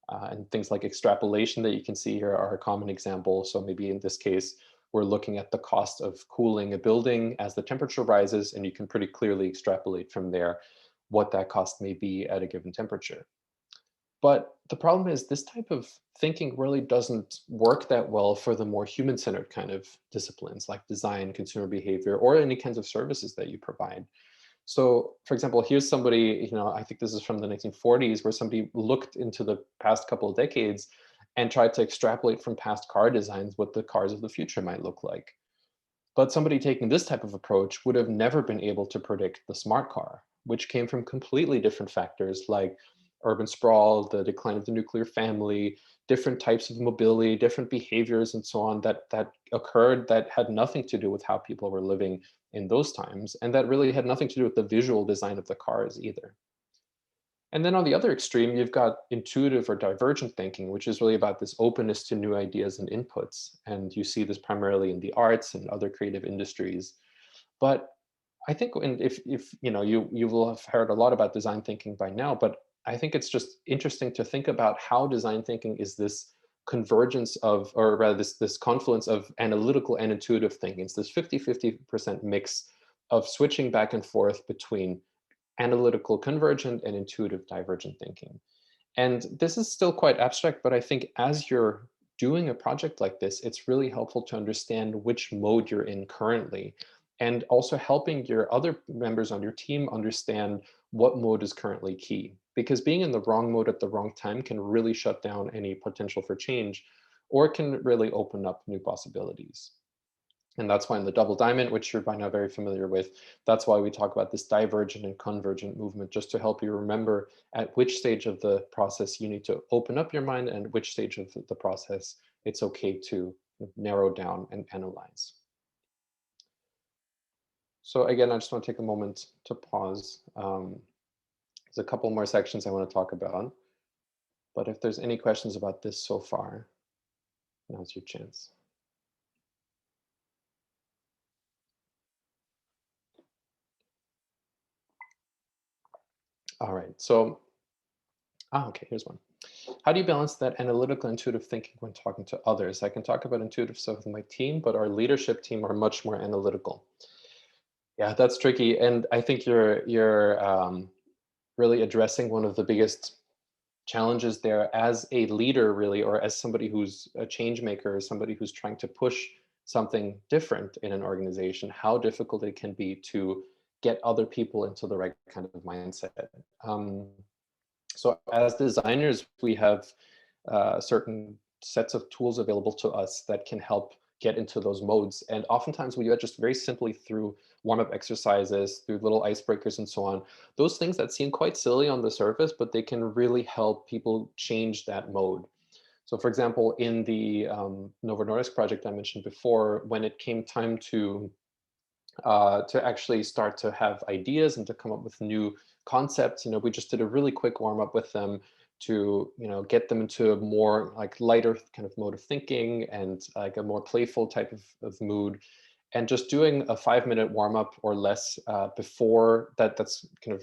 And things like extrapolation that you can see here are a common example. So maybe in this case, we're looking at the cost of cooling a building as the temperature rises, and you can pretty clearly extrapolate from there what that cost may be at a given temperature. But the problem is this type of thinking really doesn't work that well for the more human-centered kind of disciplines like design, consumer behavior, or any kinds of services that you provide. So, for example, here's somebody, I think this is from the 1940s, where somebody looked into the past couple of decades and tried to extrapolate from past car designs what the cars of the future might look like. But somebody taking this type of approach would have never been able to predict the smart car, which came from completely different factors like urban sprawl, the decline of the nuclear family, different types of mobility, different behaviors, and so on that occurred that had nothing to do with how people were living in those times, and that really had nothing to do with the visual design of the cars either. And then on the other extreme, you've got intuitive or divergent thinking, which is really about this openness to new ideas and inputs. And you see this primarily in the arts and other creative industries. But I think if you will have heard a lot about design thinking by now, but I think it's just interesting to think about how design thinking is this convergence of, or rather this confluence of analytical and intuitive thinking. It's this 50-50% mix of switching back and forth between analytical convergent and intuitive divergent thinking. And this is still quite abstract, but I think as you're doing a project like this, it's really helpful to understand which mode you're in currently, and also helping your other members on your team understand what mode is currently key. Because being in the wrong mode at the wrong time can really shut down any potential for change, or it can really open up new possibilities. And that's why in the double diamond, which you're by now very familiar with, that's why we talk about this divergent and convergent movement, just to help you remember at which stage of the process you need to open up your mind and which stage of the process it's okay to narrow down and analyze. So again, I just want to take a moment to pause. There's a couple more sections I want to talk about, but if there's any questions about this so far, now's your chance. All right, so, okay, here's one. How do you balance that analytical intuitive thinking when talking to others? I can talk about intuitive stuff with my team, but our leadership team are much more analytical. Yeah, that's tricky. And I think you're really addressing one of the biggest challenges there as a leader, really, or as somebody who's a change maker, or somebody who's trying to push something different in an organization, how difficult it can be to get other people into the right kind of mindset. So as designers, we have certain sets of tools available to us that can help get into those modes. And oftentimes we do it just very simply through warm-up exercises, through little icebreakers and so on. Those things that seem quite silly on the surface, but they can really help people change that mode. So for example, in the Novo Nordisk project I mentioned before, when it came time to to actually start to have ideas and to come up with new concepts. We just did a really quick warm up with them to, get them into a more like lighter kind of mode of thinking and like a more playful type of mood. And just doing a 5-minute warm up or less before that's kind of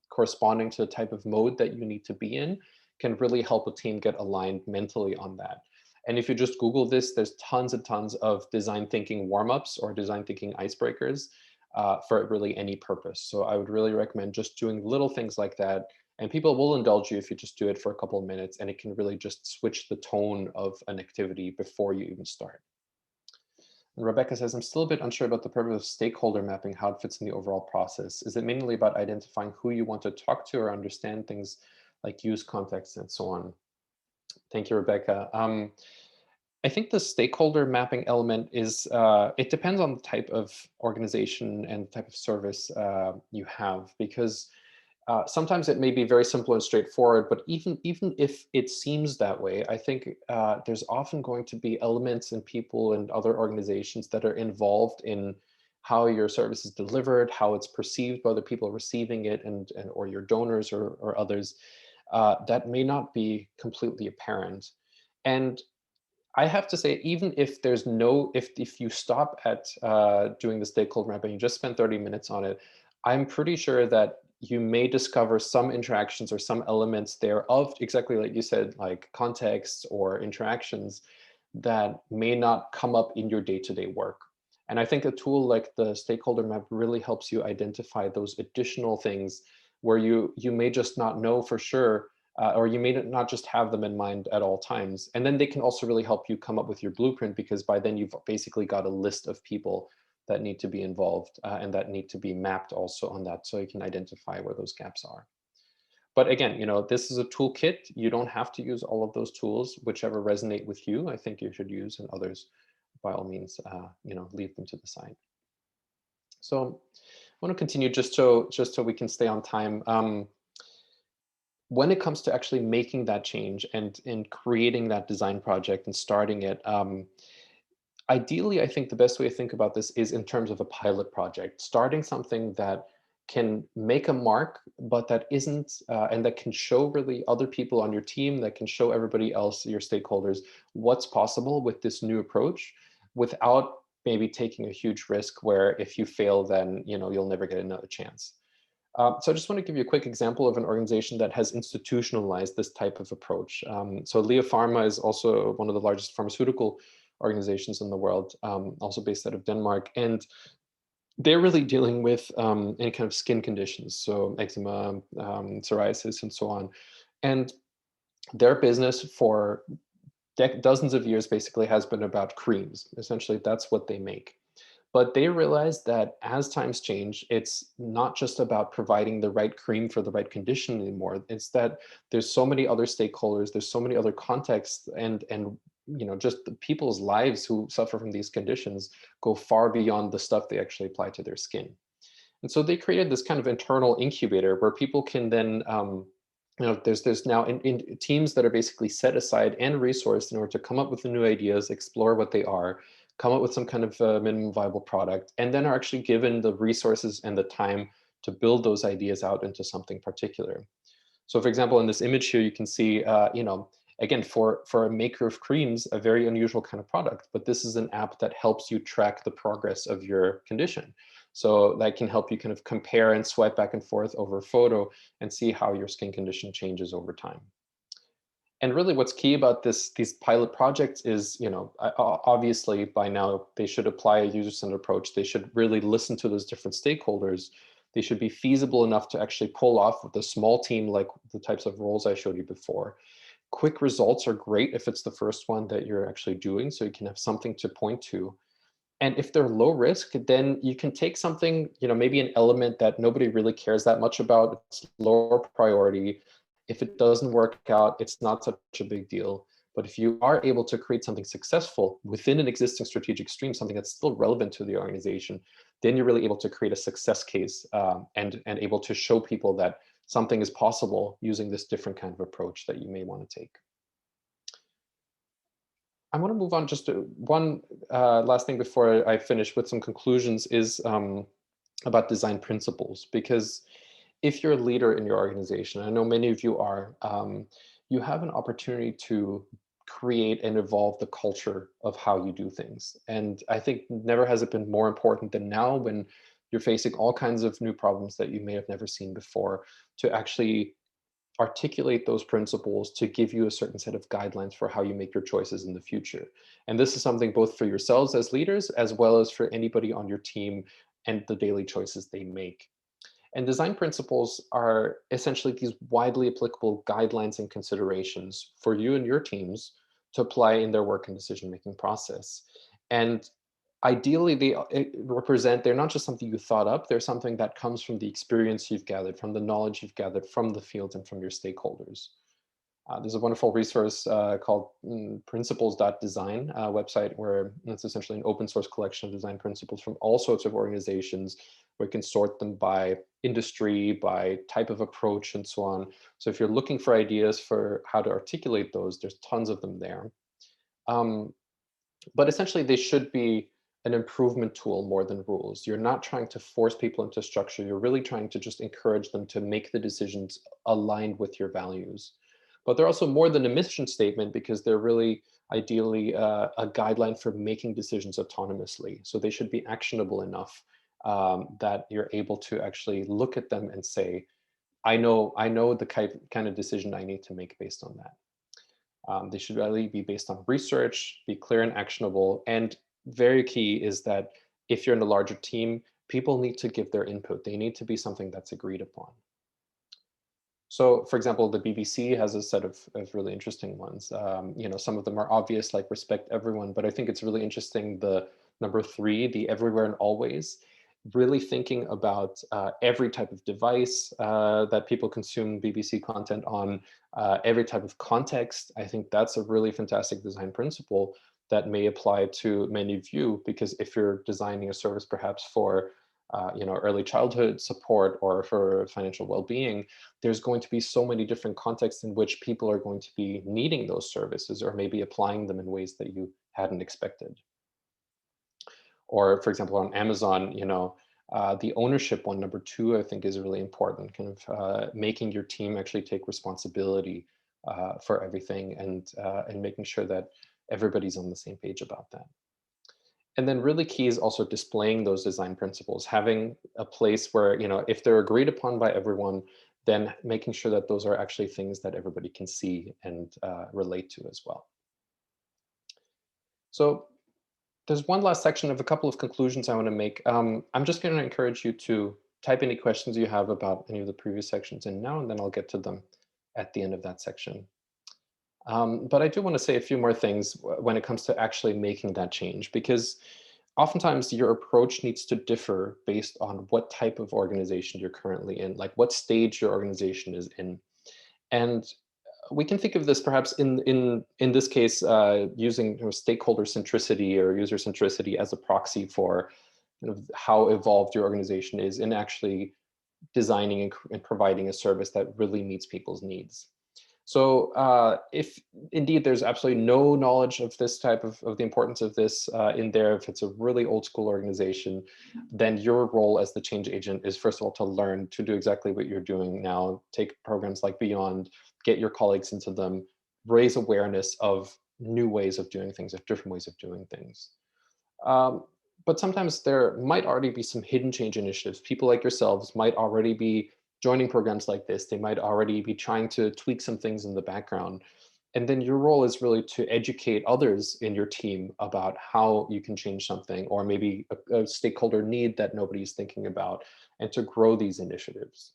corresponding to the type of mode that you need to be in can really help a team get aligned mentally on that. And if you just Google this, there's tons and tons of design thinking warm-ups or design thinking icebreakers for really any purpose. So I would really recommend just doing little things like that. And people will indulge you if you just do it for a couple of minutes, and it can really just switch the tone of an activity before you even start. And Rebecca says, I'm still a bit unsure about the purpose of stakeholder mapping, how it fits in the overall process. Is it mainly about identifying who you want to talk to or understand things like use context and so on? Thank you, Rebecca. I think the stakeholder mapping element is, it depends on the type of organization and type of service you have, because sometimes it may be very simple and straightforward, but even if it seems that way, I think there's often going to be elements and people and other organizations that are involved in how your service is delivered, how it's perceived by the people receiving it, and or your donors or others, that may not be completely apparent. And I have to say, even if there's no, if you stop at doing the stakeholder map and you just spend 30 minutes on it, I'm pretty sure that you may discover some interactions or some elements there of exactly like you said, like contexts or interactions that may not come up in your day-to-day work. And I think a tool like the stakeholder map really helps you identify those additional things where you may just not know for sure, or you may not just have them in mind at all times. And then they can also really help you come up with your blueprint, because by then you've basically got a list of people that need to be involved and that need to be mapped also on that, so you can identify where those gaps are. But again, this is a toolkit. You don't have to use all of those tools. Whichever resonate with you, I think you should use, and others, by all means, leave them to the side. So I want to continue just so we can stay on time. When it comes to actually making that change and in creating that design project and starting it, ideally, I think the best way to think about this is in terms of a pilot project, starting something that can make a mark, but that isn't, and that can show really other people on your team, that can show everybody else, your stakeholders, what's possible with this new approach without maybe taking a huge risk where if you fail, then you'll never get another chance. So I just want to give you a quick example of an organization that has institutionalized this type of approach. So Lea Pharma is also one of the largest pharmaceutical organizations in the world, also based out of Denmark. And they're really dealing with any kind of skin conditions, so eczema, psoriasis, and so on. And their business for dozens of years basically has been about creams. Essentially, that's what they make. But they realized that as times change, it's not just about providing the right cream for the right condition anymore. It's that there's so many other stakeholders, there's so many other contexts, and just the people's lives who suffer from these conditions go far beyond the stuff they actually apply to their skin. And so they created this kind of internal incubator where people can then there's now in teams that are basically set aside and resourced in order to come up with the new ideas, explore what they are, come up with some kind of minimum viable product, and then are actually given the resources and the time to build those ideas out into something particular. So for example, in this image here, you can see, again, for a maker of creams, a very unusual kind of product, but this is an app that helps you track the progress of your condition. So that can help you kind of compare and swipe back and forth over a photo and see how your skin condition changes over time. And really what's key about these pilot projects is, obviously by now they should apply a user-centered approach. They should really listen to those different stakeholders. They should be feasible enough to actually pull off with a small team, like the types of roles I showed you before. Quick results are great if it's the first one that you're actually doing, so you can have something to point to. And if they're low risk, then you can take something, maybe an element that nobody really cares that much about, it's lower priority. If it doesn't work out, it's not such a big deal. But if you are able to create something successful within an existing strategic stream, something that's still relevant to the organization, then you're really able to create a success case and able to show people that something is possible using this different kind of approach that you may want to take. I want to move on just to one last thing before I finish with some conclusions is about design principles. Because if you're a leader in your organization, I know many of you are, you have an opportunity to create and evolve the culture of how you do things. And I think never has it been more important than now, when you're facing all kinds of new problems that you may have never seen before, to actually articulate those principles to give you a certain set of guidelines for how you make your choices in the future. And this is something both for yourselves as leaders, as well as for anybody on your team and the daily choices they make. And design principles are essentially these widely applicable guidelines and considerations for you and your teams to apply in their work and decision-making process. And ideally, they're not just something you thought up, they're something that comes from the experience you've gathered, from the knowledge you've gathered from the field and from your stakeholders. There's a wonderful resource called principles.design website, where it's essentially an open source collection of design principles from all sorts of organizations, where you can sort them by industry, by type of approach, and so on. So if you're looking for ideas for how to articulate those, there's tons of them there. But essentially, they should be an improvement tool more than rules. You're not trying to force people into structure. You're really trying to just encourage them to make the decisions aligned with your values. But they're also more than a mission statement, because they're really ideally a guideline for making decisions autonomously. So they should be actionable enough that you're able to actually look at them and say, I know the kind of decision I need to make based on that. They should really be based on research, be clear and actionable. And very key is that if you're in a larger team, people need to give their input. They need to be something that's agreed upon. So, for example, the BBC has a set of really interesting ones. Some of them are obvious, like respect everyone, but I think it's really interesting, the number 3, the everywhere and always, really thinking about every type of device that people consume BBC content on, every type of context. I think that's a really fantastic design principle that may apply to many of you, because if you're designing a service perhaps for early childhood support or for financial well-being, there's going to be so many different contexts in which people are going to be needing those services, or maybe applying them in ways that you hadn't expected. Or, for example, on Amazon, the ownership one, number 2, I think is really important, kind of making your team actually take responsibility for everything, and making sure that everybody's on the same page about that. And then really key is also displaying those design principles, having a place where, if they're agreed upon by everyone, then making sure that those are actually things that everybody can see and relate to as well. So there's one last section of a couple of conclusions I want to make. I'm just going to encourage you to type any questions you have about any of the previous sections in now, and then I'll get to them at the end of that section. But I do want to say a few more things when it comes to actually making that change, because oftentimes your approach needs to differ based on what type of organization you're currently in, like what stage your organization is in. And we can think of this perhaps in this case using stakeholder centricity or user centricity as a proxy for how evolved your organization is in actually designing and providing a service that really meets people's needs. So if indeed there's absolutely no knowledge of this type of the importance of this in there, if it's a really old school organization, then your role as the change agent is, first of all, to learn to do exactly what you're doing now, take programs like Beyond, get your colleagues into them, raise awareness of new ways of doing things, of different ways of doing things. But sometimes there might already be some hidden change initiatives. People like yourselves might already be joining programs like this. They might already be trying to tweak some things in the background. And then your role is really to educate others in your team about how you can change something, or maybe a stakeholder need that nobody's thinking about, and to grow these initiatives.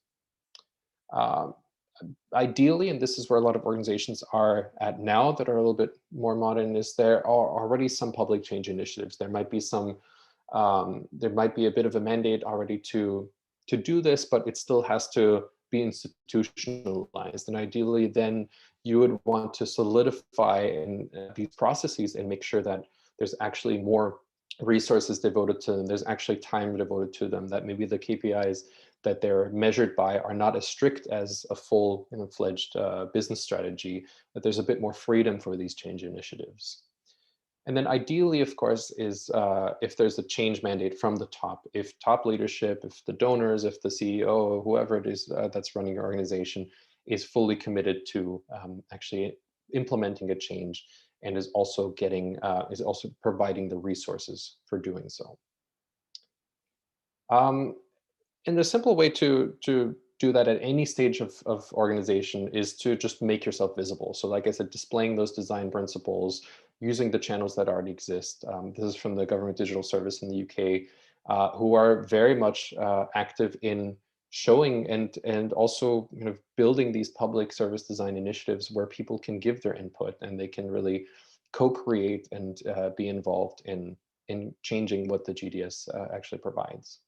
Ideally, and this is where a lot of organizations are at now that are a little bit more modern, is there are already some public change initiatives. There might be there might be a bit of a mandate already to do this, but it still has to be institutionalized. And ideally, then you would want to solidify these processes and make sure that there's actually more resources devoted to them. There's actually time devoted to them, that maybe the KPIs that they're measured by are not as strict as a full fledged business strategy, that there's a bit more freedom for these change initiatives. And then ideally, of course, is if there's a change mandate from the top, if top leadership, if the donors, if the CEO, whoever it is that's running your organization is fully committed to actually implementing a change and is also providing the resources for doing so. And the simple way to do that at any stage of organization is to just make yourself visible. So like I said, displaying those design principles, using the channels that already exist. This is from the Government Digital Service in the UK, who are very much active in showing and also building these public service design initiatives where people can give their input and they can really co-create and be involved in changing what the GDS actually provides.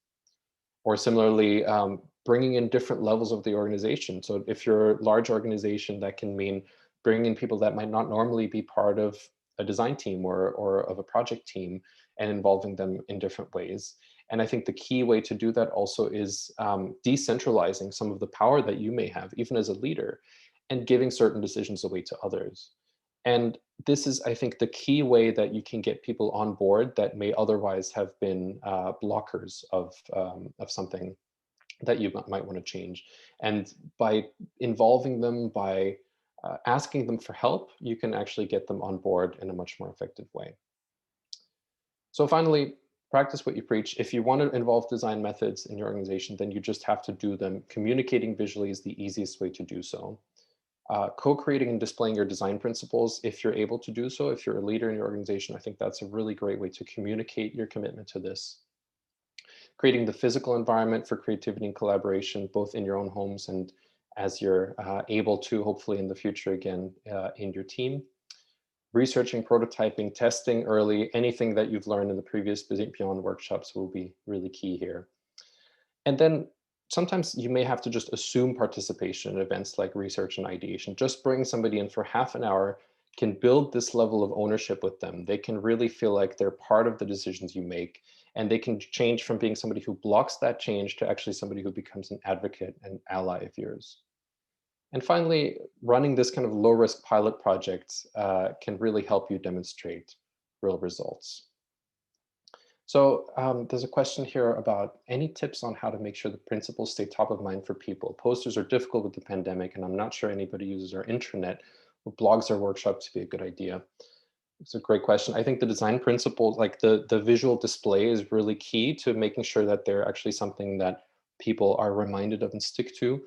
Or similarly, bringing in different levels of the organization. So if you're a large organization, that can mean bringing in people that might not normally be part of a design team or of a project team and involving them in different ways. And I think the key way to do that also is decentralizing some of the power that you may have, even as a leader, and giving certain decisions away to others. And this is, I think, the key way that you can get people on board that may otherwise have been blockers of something that you might want to change. And by involving them, by asking them for help, you can actually get them on board in a much more effective way. So finally, practice what you preach. If you want to involve design methods in your organization, then you just have to do them. Communicating visually is the easiest way to do so. Co-creating and displaying your design principles, if you're able to do so, if you're a leader in your organization, I think that's a really great way to communicate your commitment to this. Creating the physical environment for creativity and collaboration, both in your own homes and as you're able to, hopefully in the future again, in your team. Researching, prototyping, testing early, anything that you've learned in the previous Beyond workshops will be really key here. And then sometimes you may have to just assume participation in events like research and ideation. Just bring somebody in for half an hour can build this level of ownership with them. They can really feel like they're part of the decisions you make, and they can change from being somebody who blocks that change to actually somebody who becomes an advocate and ally of yours. And finally, running this kind of low-risk pilot projects can really help you demonstrate real results. So there's a question here about any tips on how to make sure the principles stay top of mind for people. Posters are difficult with the pandemic, and I'm not sure anybody uses our intranet. Would blogs or workshops be a good idea? It's a great question. I think the design principles, like the visual display, is really key to making sure that they're actually something that people are reminded of and stick to.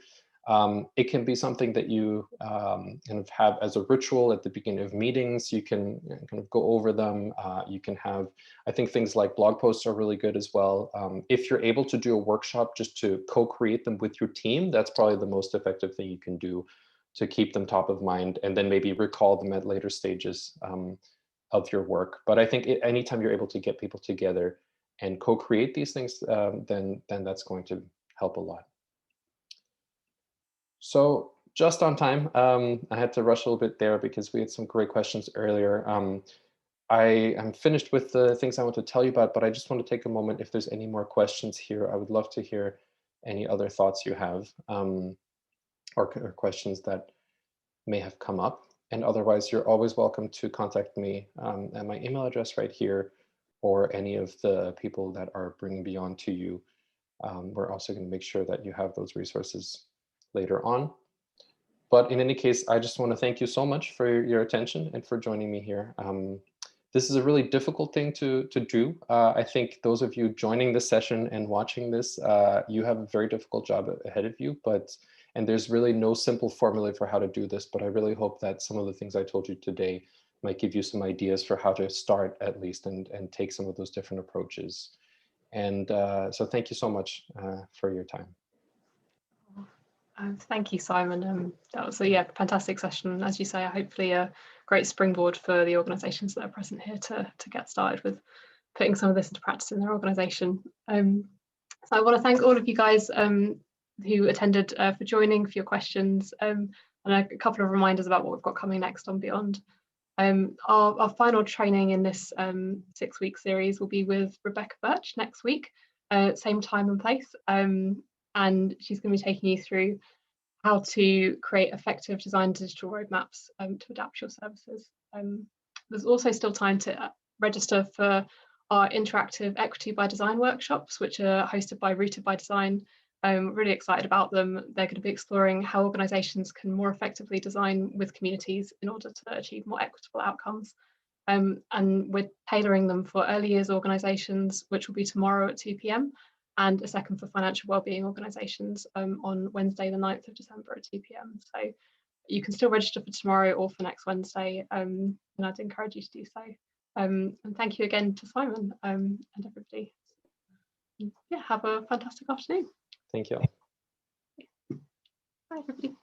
It can be something that you kind of have as a ritual at the beginning of meetings. You can kind of go over them. You can have, I think things like blog posts are really good as well. If you're able to do a workshop just to co-create them with your team, that's probably the most effective thing you can do to keep them top of mind, and then maybe recall them at later stages of your work. But I think anytime you're able to get people together and co-create these things, then that's going to help a lot. So just on time, I had to rush a little bit there because we had some great questions earlier. I am finished with the things I want to tell you about, but I just want to take a moment. If there's any more questions here, I would love to hear any other thoughts you have or questions that may have come up. And otherwise, you're always welcome to contact me at my email address right here, or any of the people that are bringing Beyond to you. We're also going to make sure that you have those resources later on. But in any case, I just want to thank you so much for your attention and for joining me here. This is a really difficult thing to do. I think those of you joining this session and watching this, you have a very difficult job ahead of you, and there's really no simple formula for how to do this, but I really hope that some of the things I told you today might give you some ideas for how to start at least and take some of those different approaches. And so thank you so much for your time. Thank you, Simon. That was a fantastic session. As you say, hopefully a great springboard for the organisations that are present here to get started with putting some of this into practice in their organisation. So I want to thank all of you guys who attended for joining, for your questions, and a couple of reminders about what we've got coming next on Beyond. Our final training in this 6-week series will be with Rebecca Birch next week, same time and place. And she's going to be taking you through how to create effective design digital roadmaps to adapt your services. There's also still time to register for our interactive Equity by Design workshops, which are hosted by Rooted by Design. I'm really excited about them. They're going to be exploring how organisations can more effectively design with communities in order to achieve more equitable outcomes. And we're tailoring them for early years organisations, which will be tomorrow at 2 p.m, and a second for financial wellbeing organisations on Wednesday, the 9th of December at 2 p.m. So you can still register for tomorrow or for next Wednesday, and I'd encourage you to do so. And thank you again to Simon and everybody. Yeah, have a fantastic afternoon. Thank you. Bye, everybody.